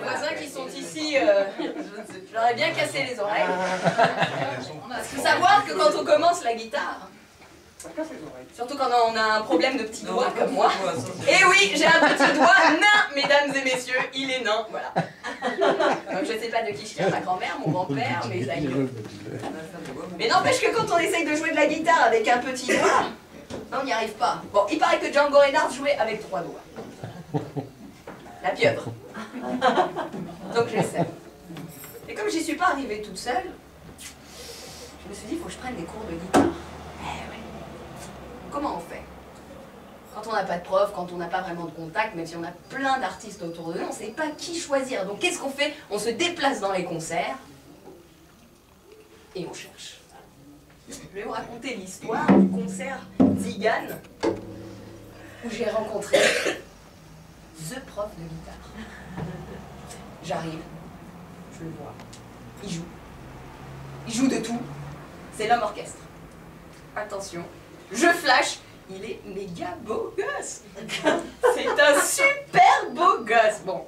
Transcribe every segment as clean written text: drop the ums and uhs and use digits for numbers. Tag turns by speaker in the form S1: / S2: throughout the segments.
S1: voisins qui sont ici, j'aurais bien cassé les oreilles. Il faut savoir que quand on commence la guitare, surtout quand on a un problème de petit doigt comme moi, et oui, j'ai un petit doigt nain, mesdames et messieurs, il est nain, voilà. Donc je ne sais pas de qui je tiens, ma grand-mère, mon grand-père, mes aïeux. Mais n'empêche que quand on essaye de jouer de la guitare avec un petit doigt, on n'y arrive pas. Bon, il paraît que Django Reinhardt jouait avec 3 doigts. La pieuvre. Donc j'essaie. Et comme j'y suis pas arrivée toute seule, je me suis dit, il faut que je prenne des cours de guitare. Eh oui. Comment on fait? Quand on n'a pas de prof, quand on n'a pas vraiment de contact, même si on a plein d'artistes autour de nous, on ne sait pas qui choisir. Donc qu'est-ce qu'on fait? On se déplace dans les concerts et on cherche. Je vais vous raconter l'histoire du concert Zigan où j'ai rencontré the prof de guitare. J'arrive, je le vois, il joue. Il joue de tout. C'est l'homme orchestre. Attention, je flash, il est méga beau gosse. C'est un super beau gosse. Bon,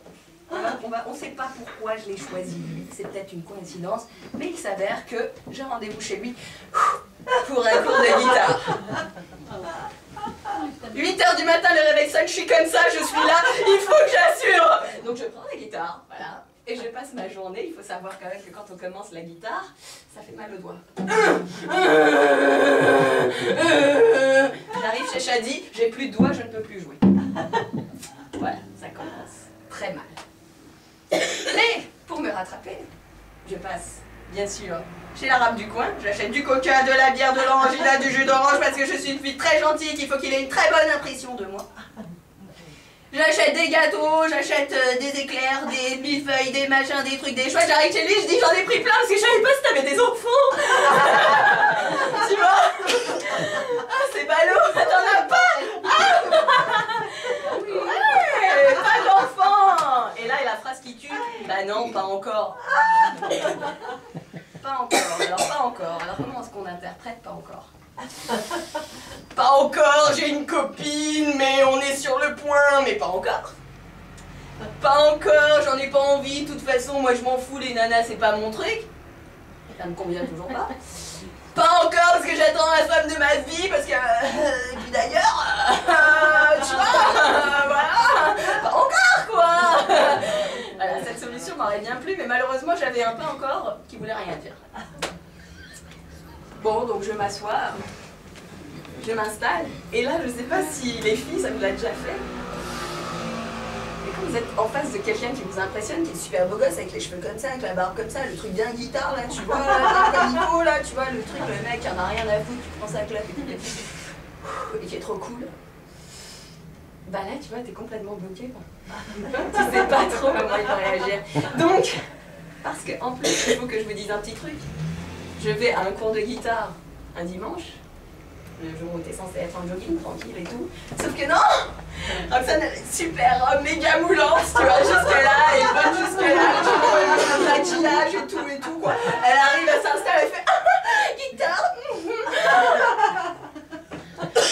S1: on ne sait pas pourquoi je l'ai choisi lui, c'est peut-être une coïncidence, mais il s'avère que j'ai rendez-vous chez lui pour un cours de guitare. 8 h du matin, le réveil sonne, je suis comme ça, je suis là, il faut que j'assure. Donc je prends la guitare, voilà, et je passe ma journée. Il faut savoir quand même que quand on commence la guitare, ça fait mal au doigt. J'arrive chez Shadi, j'ai plus de doigts, je ne peux plus jouer. Voilà, ça commence très mal. Mais pour me rattraper, je passe, bien sûr, chez l'arabe du coin. J'achète du coca, de la bière, de l'orangina, du jus d'orange parce que je suis une fille très gentille, qu'il faut qu'il ait une très bonne impression de moi. J'achète des gâteaux, j'achète des éclairs, des millefeuilles, des machins, des trucs, des choix. J'arrive chez lui, je dis j'en ai pris plein parce que je savais pas si t'avais des enfants. Tu vois? Ah, c'est ballot, t'en as pas? Ah ouais, pas d'enfants. Et là, il y a la phrase qui tue. Bah non, pas encore. Pas encore, alors pas encore. Alors comment est-ce qu'on interprète pas encore? Pas encore, j'ai une copine, mais on est sur le point, mais pas encore. Pas encore, j'en ai pas envie, de toute façon, moi je m'en fous, les nanas c'est pas mon truc. Ça me convient toujours pas. Pas encore, parce que j'attends la femme de ma vie, parce que... et puis d'ailleurs, tu vois, voilà, pas encore quoi. Voilà, cette solution m'aurait bien plu, mais malheureusement j'avais un pas encore qui voulait rien dire. Bon, donc je m'assois, je m'installe, et là, je sais pas si les filles, ça vous l'a déjà fait. Et quand vous êtes en face de quelqu'un qui vous impressionne, qui est super beau gosse, avec les cheveux comme ça, avec la barbe comme ça, le truc bien guitare, là, tu vois, là, comme Nico, là, tu vois, le truc, le mec qui en a rien à foutre, tu prends sa claque, et qui est trop cool. Bah là, tu vois, t'es complètement bloqué, quoi. Tu sais pas trop comment il va réagir. Donc, parce qu'en plus, il faut que je vous dise un petit truc. Je vais à un cours de guitare un dimanche, le jour où t'es censé être en jogging, tranquille et tout. Sauf que non! Roxane, elle est super, méga moulante, tu vois, jusque-là, et bonne jusque-là, tu vois, le maquillage et tout, quoi. Elle arrive, elle s'installe, elle fait ah, guitare!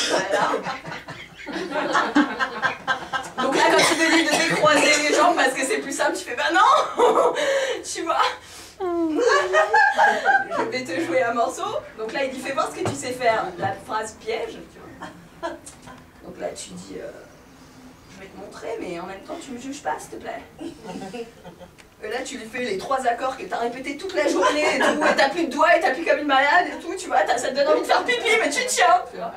S1: Voilà. Donc là, quand tu te dis de décroiser les jambes parce que c'est plus simple, tu fais bah non! Tu vois? Je vais te jouer un morceau. Donc là, il dit fais voir ce que tu sais faire. La phrase piège, tu vois. Donc là, tu dis je vais te montrer, mais en même temps, tu me juges pas, s'il te plaît. Et là, tu lui fais les 3 accords que t'as répété toute la journée et tout, et t'as plus de doigts et t'appuies comme une malade et tout, tu vois, ça te donne envie de faire pipi, mais tu tiens. Tu vois.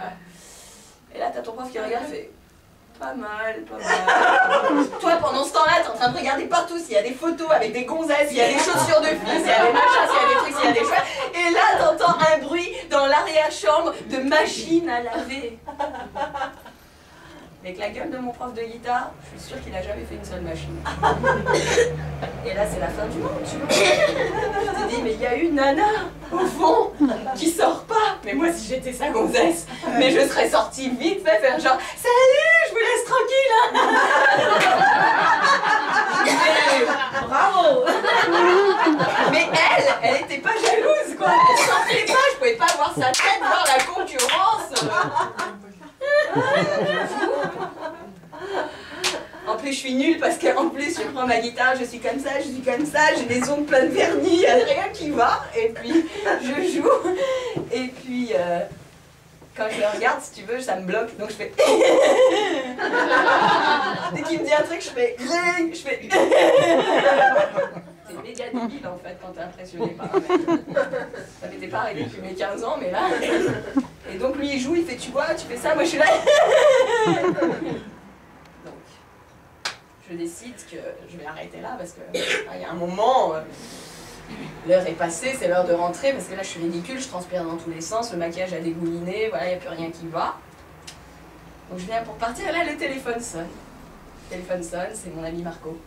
S1: Et là, t'as ton prof qui regarde et fait pas mal, pas mal. Toi, pendant ce temps-là, t'es en train de regarder partout s'il y a des photos avec des gonzesses, s'il y a des chaussures de filles, s'il y a des machins, s'il y a des trucs, s'il y a des choses. Et là, t'entends un bruit dans l'arrière-chambre de machine à laver. Avec la gueule de mon prof de guitare, je suis sûre qu'il n'a jamais fait une seule machine. Et là, c'est la fin du monde, tu vois. Je te dis, mais il y a une nana, au fond, qui sort pas. Mais moi, si j'étais sa gonzesse, mais je serais sortie vite fait faire genre, salut, je vous laisse tranquille. Mais, bravo. Mais elle était pas jalouse, quoi. Elle sortait pas, je pouvais pas voir sa tête, voir la concurrence. En plus, je suis suis nulle parce qu'en plus, je prends ma guitare, je suis comme ça, j'ai les ongles pleins de vernis, il n'y a rien qui va. Et puis, je joue. Et puis, quand je le regarde, si tu veux, ça me bloque. Donc, je fais... Dès qu'il me dit un truc, je fais... C'est méga débile, en fait, quand t'es impressionné par un mec. Ça m'était pas arrivé depuis mes 15 ans, mais là... Et donc, lui, il joue, il fait, tu vois, tu fais ça, moi, je suis là... Je décide que je vais arrêter là parce que il y a un moment, l'heure est passée, c'est l'heure de rentrer parce que là je suis ridicule, je transpire dans tous les sens, le maquillage a dégouliné, voilà, il n'y a plus rien qui va. Donc je viens pour partir et là le téléphone sonne. Le téléphone sonne, c'est mon ami Marco.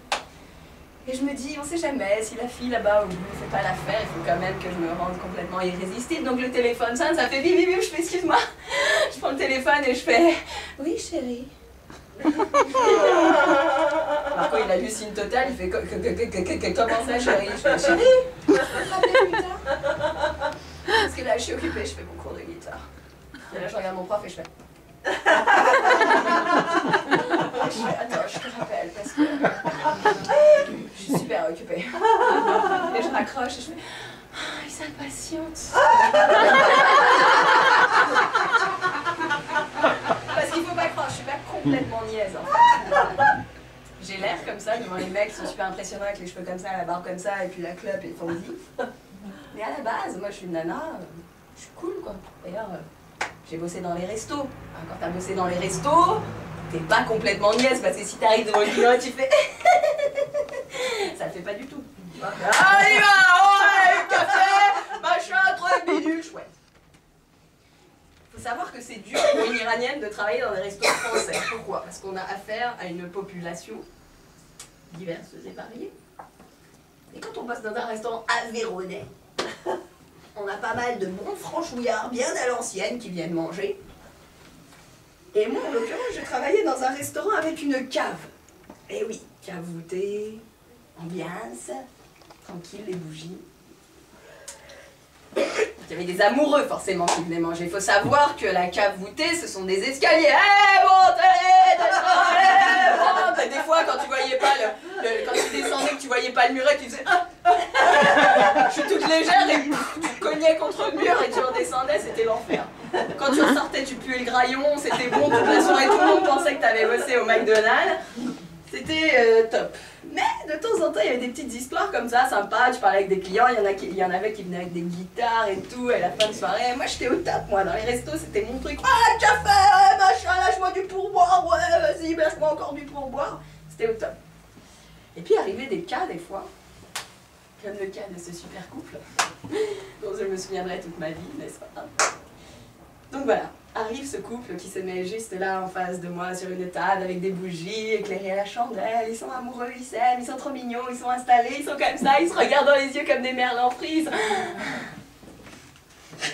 S1: Et je me dis, on sait jamais, si la fille là-bas ne fait pas l'affaire, il faut quand même que je me rende complètement irrésistible. Donc le téléphone sonne, ça fait bip bip bip, je fais excuse-moi. Je prends le téléphone et je fais, oui chérie. Marco il hallucine total, il fait comment ça chérie? Je fais chérie, je peux te rappeler plus tard. Parce que là je suis occupée, je fais mon cours de guitare. Et là je regarde mon prof et je fais attends je te rappelle parce que je suis super occupée. Et je raccroche et je fais il s'impatiente. Parce qu'il faut pas croire, je suis pas complètement niaise en fait. J'ai l'air comme ça devant les mecs qui sont super impressionnants avec les cheveux comme ça, la barbe comme ça, et puis la clope et le fondu. Mais à la base, moi je suis une nana, je suis cool quoi. D'ailleurs, j'ai bossé dans les restos. Hein, quand t'as bossé dans les restos, t'es pas complètement niaise parce que si t'arrives devant le client, tu fais ça le fait pas du tout. Allez va, ouais, café, machin, truc, bidule, chouette. Il faut savoir que c'est dur pour une Iranienne de travailler dans des restos français. Pourquoi? Parce qu'on a affaire à une population diverse et variée. Et quand on passe dans un restaurant aveyronnais, on a pas mal de bons franchouillards bien à l'ancienne qui viennent manger. Et moi, en l'occurrence, je travaillais dans un restaurant avec une cave. Et oui, cave voûtée, ambiance, tranquille, les bougies. Il y avait des amoureux forcément qui venaient manger. Il faut savoir que la cave voûtée, ce sont des escaliers. Hey, montez, descendez, des fois, quand tu voyais pas quand tu descendais, que tu voyais pas le muret, tu faisais je suis toute légère et tu cognais contre le mur et tu redescendais, c'était l'enfer. Quand tu ressortais, tu puais le graillon, c'était bon toute la soirée, tout le monde pensait que tu avais bossé au McDonald's. C'était top. Mais de temps en temps, il y avait des petites histoires comme ça, sympas. Tu parlais avec des clients, il y en avait qui venaient avec des guitares et tout, et à la fin de soirée, moi j'étais au top, moi, dans les restos, c'était mon truc. Ah, café, machin, lâche-moi du pourboire, ouais, vas-y, lâche-moi encore du pourboire. C'était au top. Et puis arrivaient des cas, des fois, comme le cas de ce super couple, dont je me souviendrai toute ma vie, n'est-ce pas? Donc voilà. Arrive ce couple qui se met juste là en face de moi sur une table avec des bougies éclairées à la chandelle, ils sont amoureux, ils s'aiment, ils sont trop mignons, ils sont installés, ils sont comme ça, ils se regardent dans les yeux comme des merles en frise. Faut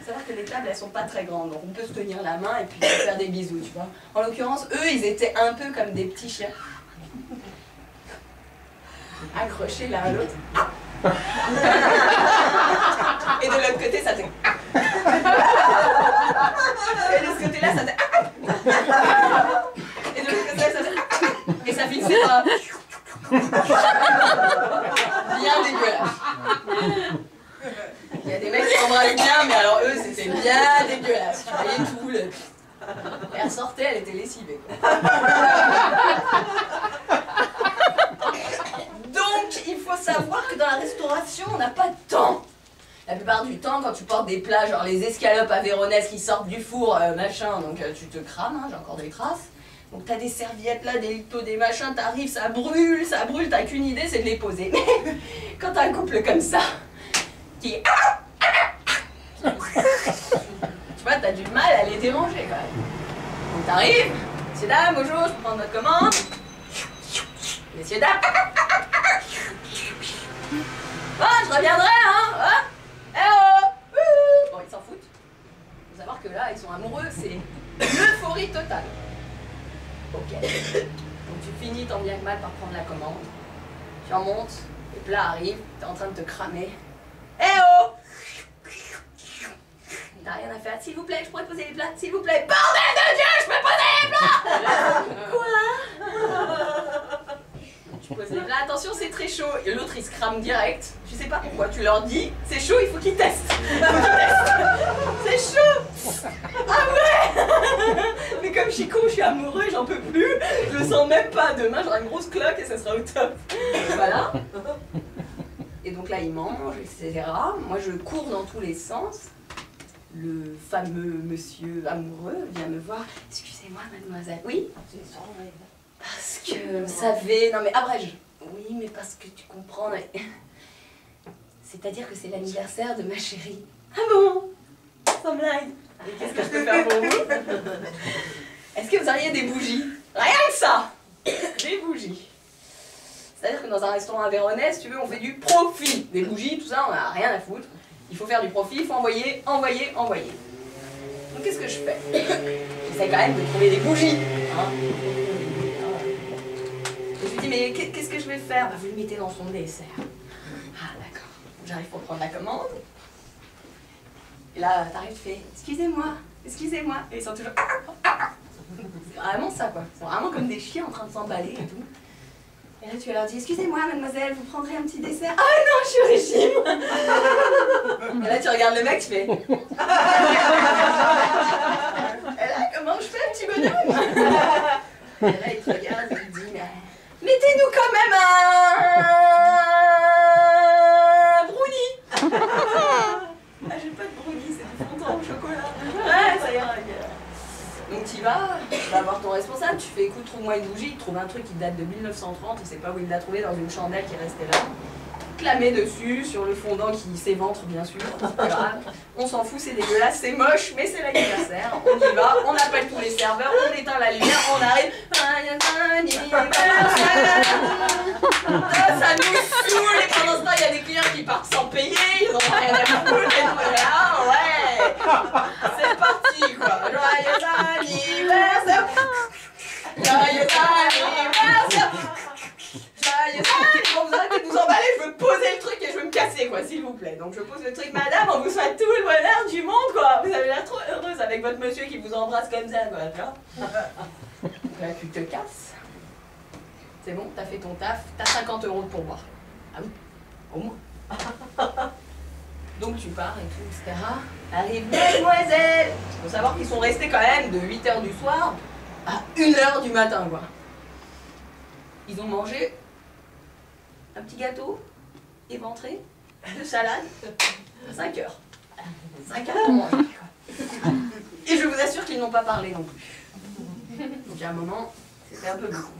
S1: savoir que les tables elles sont pas très grandes, donc on peut se tenir la main et puis se faire des bisous, tu vois. En l'occurrence, eux ils étaient un peu comme des petits chiens. Accrochés l'un à l'autre. Et de l'autre côté ça fait. Et de ce côté-là, ça fait... Et de l'autre côté, ça fait... Et ça finissait par... Bien dégueulasse. Il y a des mecs qui s'embrassent bien, mais alors eux, c'était bien dégueulasse. Tu voyais tout le... Et elle sortait, elle était lessivée. Donc, il faut savoir que dans la restauration, on n'a pas de temps. La plupart du temps, quand tu portes des plats, genre les escalopes aveyronnaises qui sortent du four, machin, donc tu te crames, hein, j'ai encore des traces. Donc t'as des serviettes là, des litos, des machins, t'arrives, ça brûle, t'as qu'une idée, c'est de les poser. Mais quand t'as un couple comme ça, qui... Tu vois, t'as du mal à les déranger quand même. Donc t'arrives, messieurs, dames, bonjour, je peux prendre votre commande. Messieurs, dames. Bon, je reviendrai, hein, eh oh! Bon, ils s'en foutent. Faut savoir que là, ils sont amoureux, c'est l'euphorie totale. Ok. Donc tu finis tant bien que mal par prendre la commande. Tu en montes, les plats arrivent, t'es en train de te cramer. Eh oh! T'as rien à faire. S'il vous plaît, je pourrais poser les plats. S'il vous plaît. Bordel de Dieu, je peux poser les plats. Quoi? Je pose les plats, attention c'est très chaud. Et l'autre il se crame direct. Je sais pas pourquoi, tu leur dis, c'est chaud, il faut qu'ils testent. C'est chaud. Ah ouais. Mais comme je suis con, je suis amoureux, j'en peux plus. Je le sens même pas. Demain j'aurai une grosse cloque et ça sera au top. Voilà. Et donc là il mange, etc. Moi je cours dans tous les sens. Le fameux monsieur amoureux vient me voir. Excusez-moi mademoiselle. Oui? Parce que, vous savez, non mais abrège. Oui, mais parce que tu comprends. Mais... c'est-à-dire que c'est l'anniversaire de ma chérie. Ah bon? Sans blague. Et qu'est-ce que je peux faire pour vous? Est-ce que vous auriez des bougies? Rien que ça! Des bougies. C'est-à-dire que dans un restaurant à Véronèse, si tu veux, on fait du profit. Des bougies, tout ça, on n'a rien à foutre. Il faut faire du profit, il faut envoyer, envoyer, envoyer. Donc qu'est-ce que je fais? J'essaie quand même de trouver des bougies. Hein. Je lui dis, mais qu'est-ce que je vais faire? Bah, vous le mettez dans son dessert. Ah, d'accord. J'arrive pour prendre la commande. Et là, t'arrives, tu fais, excusez-moi, excusez-moi. Et ils sont toujours... C'est vraiment ça, quoi. Ils sont vraiment comme des chiens en train de s'emballer et tout. Et là, tu leur dis, excusez-moi, mademoiselle, vous prendrez un petit dessert? Ah non, je suis au régime. Et là, tu regardes le mec, tu fais... Et là, comment je fais, petit bonhomme? Et là, il te regarde et il dit, mettez-nous quand même un brownie. Ah, j'ai pas de brownie, c'est du fondant au chocolat. Ouais, ça ira. Donc tu vas voir ton responsable, tu fais écoute, trouve-moi une bougie, il trouve un truc qui date de 1930, il sait pas où il l'a trouvé, dans une chandelle qui est restée là. Clamé dessus, sur le fondant qui s'éventre bien sûr, c'est pas grave. On s'en fout, c'est dégueulasse, c'est moche, mais c'est l'anniversaire. On y va, on appelle tous les serveurs, on éteint la lumière, on arrive. Ça nous saoule, et pendant ce temps, il y a des clients qui partent sans payer, ils ont rien à foutre, et nous, là, ouais, c'est parti quoi. Joyeux anniversaire. Joyeux anniversaire. Bon, vous arrêtez de vous emballer, je veux poser le truc et je veux me casser, quoi, s'il vous plaît. Donc je pose le truc, madame, on vous souhaite tout le bonheur du monde, quoi. Vous avez l'air trop heureuse avec votre monsieur qui vous embrasse comme ça, quoi, tu vois. Donc là, tu te casses. C'est bon, t'as fait ton taf, t'as 50 € de pourboire. Ah oui, au moins. Donc tu pars et tout, etc. Arrive, mesdemoiselles. Il faut savoir qu'ils sont restés quand même de 8 h du soir à 1 h du matin, quoi. Ils ont mangé un petit gâteau éventré, de salade, à 5 h. 5 h pour manger, quoi. Et je vous assure qu'ils n'ont pas parlé non plus. Donc à un moment, c'était un peu beaucoup.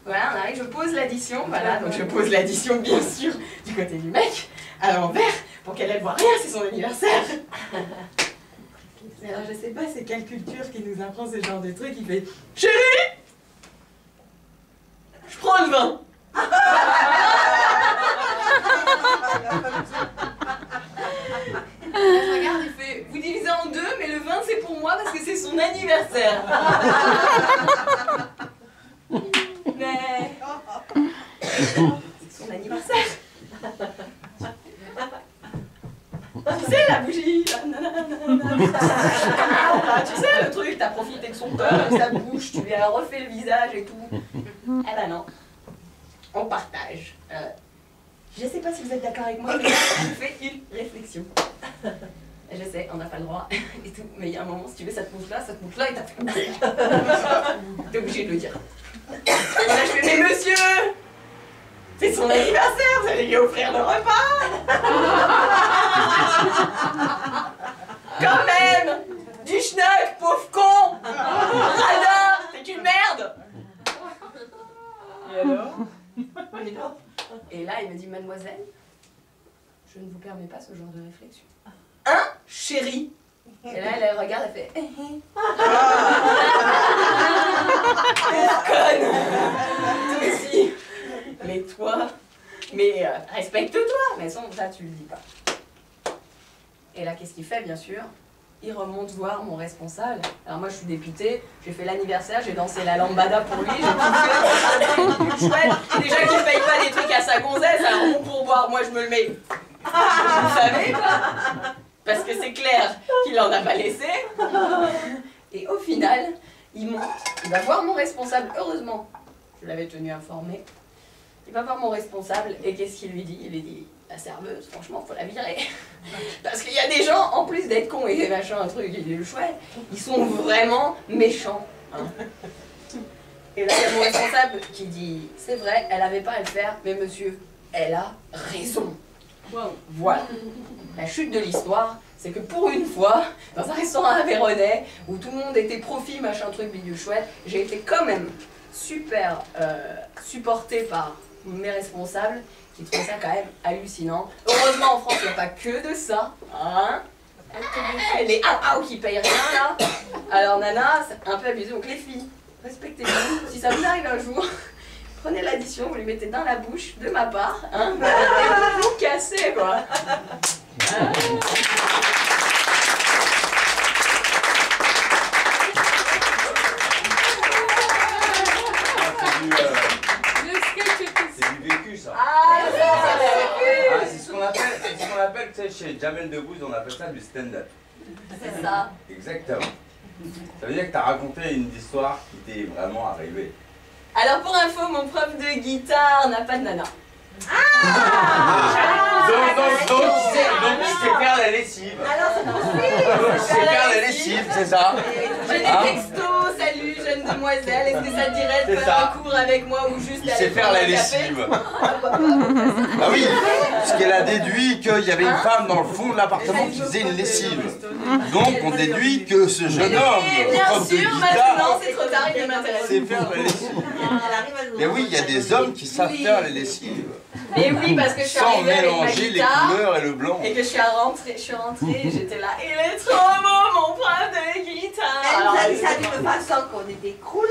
S1: Voilà, on arrive, je pose l'addition, voilà, donc je pose l'addition bien sûr du côté du mec, à l'envers, pour qu'elle ne voit rien, c'est son anniversaire. Alors je sais pas c'est quelle culture qui nous apprend ce genre de truc, il fait « Chérie, je prends le vin !» Je regarde, il fait « Vous divisez en deux, mais le vin c'est pour moi parce que c'est son anniversaire. » Mais... c'est son anniversaire. Tu sais la bougie. Tu sais le truc, t'as profité de son corps, de sa bouche, tu lui as refait le visage et tout. Eh ben non. On partage. Je sais pas si vous êtes d'accord avec moi, mais je fais une réflexion. Je sais, on n'a pas le droit et tout, mais il y a un moment, si tu veux, ça te pousse là, et t'as fait... T'es obligé de le dire. Voilà, je fais, mais monsieur, c'est son anniversaire, vous allez lui offrir le repas. Quand même, du schnock, pauvre con. Radin, c'est une merde. Et alors? Et là, il me dit, mademoiselle, je ne vous permets pas ce genre de réflexion. Hein, chérie? Et là, elle regarde, elle fait... Conne! Toi aussi! Mais toi... Mais respecte-toi! Mais ça, tu le dis pas. Et là, qu'est-ce qu'il fait, bien sûr? Il remonte voir mon responsable. Alors moi, je suis députée, j'ai fait l'anniversaire, j'ai dansé la lambada pour lui, j'ai kiffé, chouette. Déjà qu'il paye pas des trucs à sa gonzesse, alors mon pourboire, moi, je me le mets... Vous savez, quoi? Parce que c'est clair qu'il en a pas laissé. Et au final, il monte, il va voir mon responsable, heureusement, je l'avais tenu informé. Il va voir mon responsable et qu'est-ce qu'il lui dit? Il lui dit, la serveuse, franchement, faut la virer. Parce qu'il y a des gens, en plus d'être cons et machin, un truc, il est chouette, ils sont vraiment méchants. Hein. Et là, il y a mon responsable qui dit, c'est vrai, elle n'avait pas à le faire, mais monsieur, elle a raison. Voilà. La chute de l'histoire, c'est que pour une fois, dans un restaurant aveyronais, où tout le monde était profit, machin truc, bidule chouette, j'ai été quand même super supportée par mes responsables, qui trouvaient ça quand même hallucinant. Heureusement, en France, il n'y a pas que de ça. Hein, les qui payent rien, là. Alors, Nana, c'est un peu abusé. Donc, les filles, respectez-vous. Si ça vous arrive un jour, prenez l'addition, vous les mettez dans la bouche, de ma part. Hein, vous cassez, quoi. Hein.
S2: C'est ce qu'on appelle, tu sais, chez Jamel Debbouze, on appelle ça du stand-up.
S1: C'est ça.
S2: Exactement. Ça veut dire que tu as raconté une histoire qui t'est vraiment arrivée.
S1: Alors pour info, mon prof de guitare n'a pas de nana.
S2: Donc il sait faire la lessive.
S3: Alors ça
S2: Il sait faire la lessive, c'est ça.
S1: J'ai des textos, salut jeune demoiselle, est-ce que ça te dirait de faire un cours avec moi ou juste
S2: il sait faire la lessive. Ah oui, parce qu'elle a déduit qu'il y avait une femme dans le fond de l'appartement qui faisait une lessive. Donc on déduit que ce jeune homme,
S1: bien
S2: prof de
S1: sûr,
S2: guitare,
S1: maintenant c'est trop tard, il ne m'intéresse
S2: sait faire la lessive. Mais oui, il y a des hommes qui savent faire les lessives.
S1: Mais oui, parce que je suis
S2: sans
S1: arrivée avec ma
S2: mélanger les
S1: guitare
S2: couleurs et le blanc.
S1: et que je suis rentrée, j'étais là, il est trop beau mon prof de guitare.
S3: Elle nous a dit ça d'une façon qu'on était croulés.